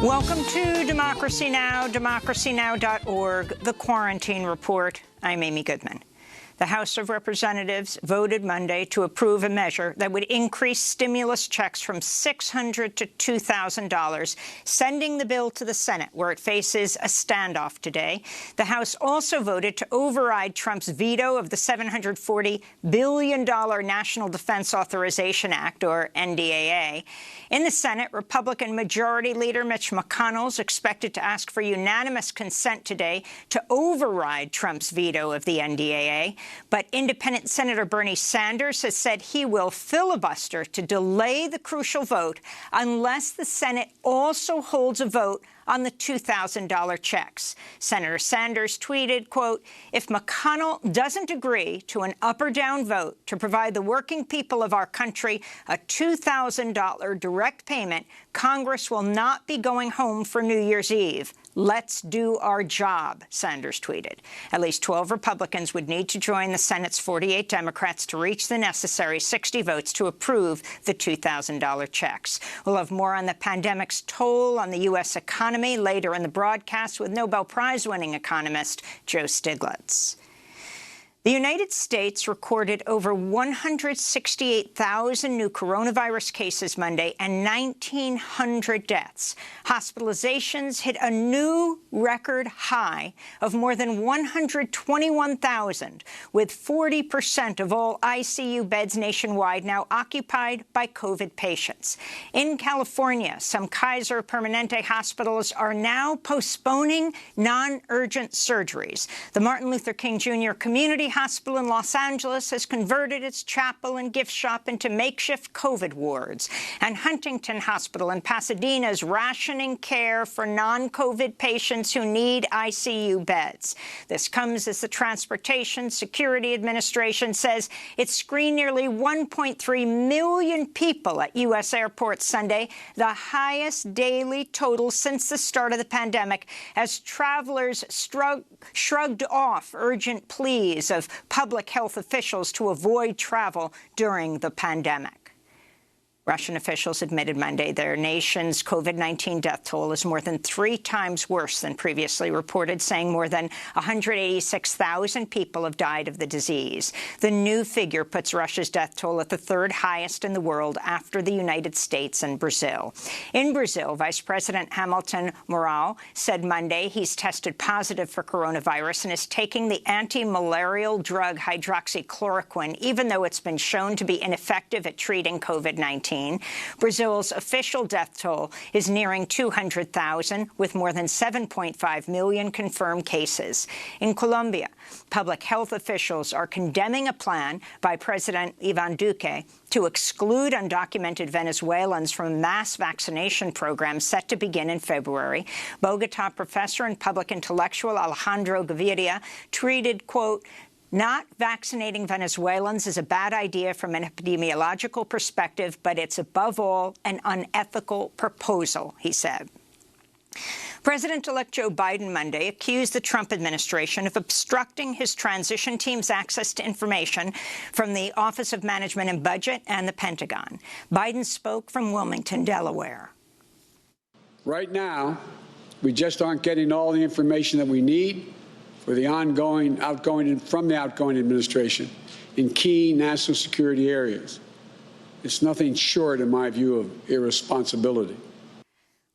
Welcome to Democracy Now!, democracynow.org, the Quarantine Report. I'm Amy Goodman. The House of Representatives voted Monday to approve a measure that would increase stimulus checks from $600 to $2,000, sending the bill to the Senate, where it faces a standoff today. The House also voted to override Trump's veto of the $740 billion National Defense Authorization Act, or NDAA. In the Senate, Republican Majority Leader Mitch McConnell is expected to ask for unanimous consent today to override Trump's veto of the NDAA. But independent Senator Bernie Sanders has said he will filibuster to delay the crucial vote unless the Senate also holds a vote on the $2,000 checks. Senator Sanders tweeted, quote, "If McConnell doesn't agree to an up or down vote to provide the working people of our country a $2,000 direct payment, Congress will not be going home for New Year's Eve. Let's do our job," Sanders tweeted. At least 12 Republicans would need to join the Senate's 48 Democrats to reach the necessary 60 votes to approve the $2,000 checks. We'll have more on the pandemic's toll on the U.S. economy later in the broadcast with Nobel Prize-winning economist Joe Stiglitz. The United States recorded over 168,000 new coronavirus cases Monday and 1,900 deaths. Hospitalizations hit a new record high of more than 121,000, with 40% of all ICU beds nationwide now occupied by COVID patients. In California, some Kaiser Permanente hospitals are now postponing non-urgent surgeries. The Martin Luther King Jr. Community Hospital in Los Angeles has converted its chapel and gift shop into makeshift COVID wards. And Huntington Hospital in Pasadena is rationing care for non-COVID patients who need ICU beds. This comes as the Transportation Security Administration says it screened nearly 1.3 million people at U.S. airports Sunday, the highest daily total since the start of the pandemic, as travelers shrugged off urgent pleas of public health officials to avoid travel during the pandemic. Russian officials admitted Monday their nation's COVID-19 death toll is more than 3 times worse than previously reported, saying more than 186,000 people have died of the disease. The new figure puts Russia's death toll at the 3rd highest in the world after the United States and Brazil. In Brazil, Vice President Hamilton Mourão said Monday he's tested positive for coronavirus and is taking the anti-malarial drug hydroxychloroquine, even though it's been shown to be ineffective at treating COVID-19. Brazil's official death toll is nearing 200,000, with more than 7.5 million confirmed cases. In Colombia, public health officials are condemning a plan by President Ivan Duque to exclude undocumented Venezuelans from a mass vaccination program set to begin in February. Bogota professor and public intellectual Alejandro Gaviria tweeted, quote, "Not vaccinating Venezuelans is a bad idea from an epidemiological perspective, but it's above all an unethical proposal," he said. President-elect Joe Biden Monday accused the Trump administration of obstructing his transition team's access to information from the Office of Management and Budget and the Pentagon. Biden spoke from Wilmington, Delaware. Right now, we just aren't getting all the information that we need for the outgoing administration in key national security areas. It's nothing short, in my view, of irresponsibility.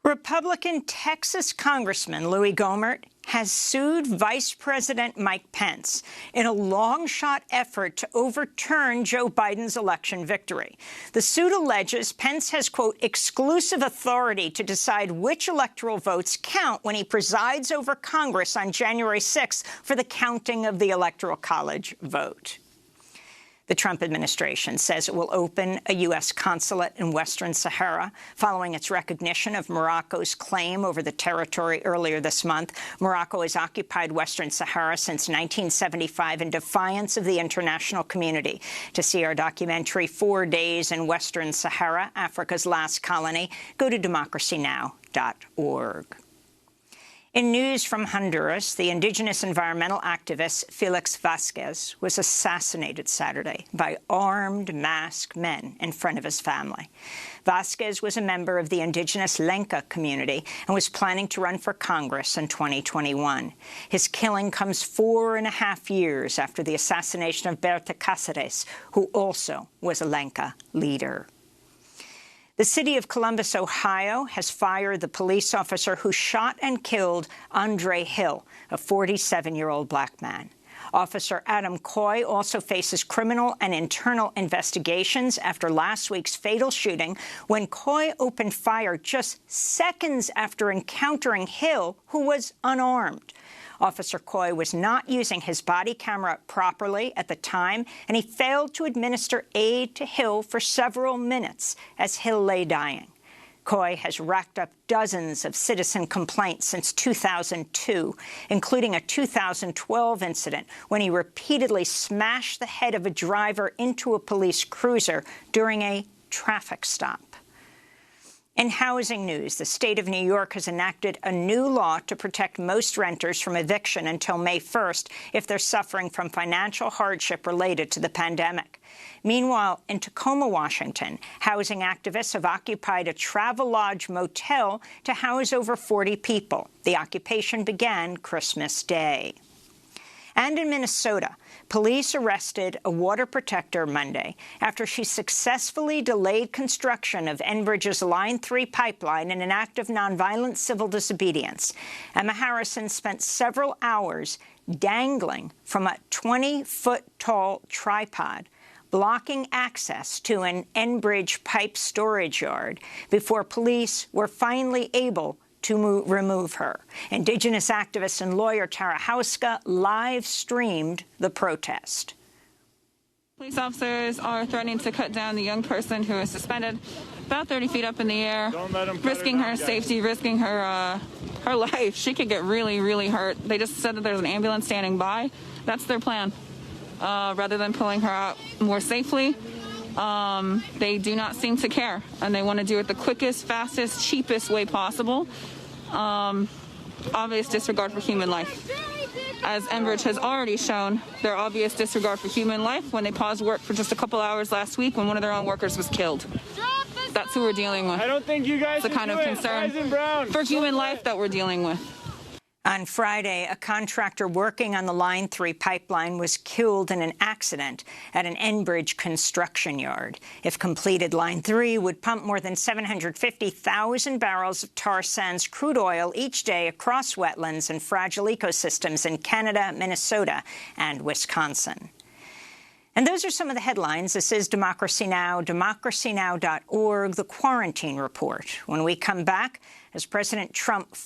Republican Texas Congressman Louis Gohmert has sued Vice President Mike Pence in a long-shot effort to overturn Joe Biden's election victory. The suit alleges Pence has, quote, exclusive authority to decide which electoral votes count when he presides over Congress on January 6th for the counting of the Electoral College vote. The Trump administration says it will open a U.S. consulate in Western Sahara following its recognition of Morocco's claim over the territory earlier this month. Morocco has occupied Western Sahara since 1975 in defiance of the international community. To see our documentary 4 Days in Western Sahara, Africa's Last Colony, go to democracynow.org. In news from Honduras, the Indigenous environmental activist Felix Vasquez was assassinated Saturday by armed, masked men in front of his family. Vasquez was a member of the Indigenous Lenca community and was planning to run for Congress in 2021. His killing comes 4.5 years after the assassination of Berta Cáceres, who also was a Lenca leader. The city of Columbus, Ohio, has fired the police officer who shot and killed Andre Hill, a 47-year-old black man. Officer Adam Coy also faces criminal and internal investigations after last week's fatal shooting when Coy opened fire just seconds after encountering Hill, who was unarmed. Officer Coy was not using his body camera properly at the time, and he failed to administer aid to Hill for several minutes as Hill lay dying. Coy has racked up dozens of citizen complaints since 2002, including a 2012 incident when he repeatedly smashed the head of a driver into a police cruiser during a traffic stop. In housing news, the state of New York has enacted a new law to protect most renters from eviction until May 1st if they're suffering from financial hardship related to the pandemic. Meanwhile, in Tacoma, Washington, housing activists have occupied a Travelodge motel to house over 40 people. The occupation began Christmas Day. And in Minnesota, police arrested a water protector Monday after she successfully delayed construction of Enbridge's Line 3 pipeline in an act of nonviolent civil disobedience. Emma Harrison spent several hours dangling from a 20-foot-tall tripod, blocking access to an Enbridge pipe storage yard before police were finally able to remove her. Indigenous activist and lawyer Tara Hauska live-streamed the protest. Police officers are threatening to cut down the young person who is suspended about 30 feet up in the air, risking her safety, risking her life. She could get really, really hurt. They just said that there's an ambulance standing by. That's their plan. Rather than pulling her out more safely, they do not seem to care, and they want to do it the quickest, fastest, cheapest way possible. Obvious disregard for human life. As Enbridge has already shown, their obvious disregard for human life when they paused work for just a couple hours last week when one of their own workers was killed. That's who we're dealing with. I don't think you guys it's the kind of concern for human life that we're dealing with. On Friday, a contractor working on the Line 3 pipeline was killed in an accident at an Enbridge construction yard. If completed, Line 3 would pump more than 750,000 barrels of tar sands crude oil each day across wetlands and fragile ecosystems in Canada, Minnesota, and Wisconsin. And those are some of the headlines. This is Democracy Now!, democracynow.org, the Quarantine Report. When we come back, as President Trump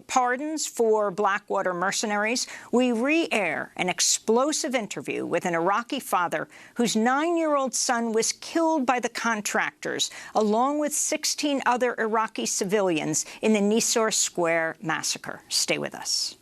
pardons 4 Blackwater mercenaries, we re-air an explosive interview with an Iraqi father whose 9-year-old son was killed by the contractors, along with 16 other Iraqi civilians in the Nisour Square massacre. Stay with us.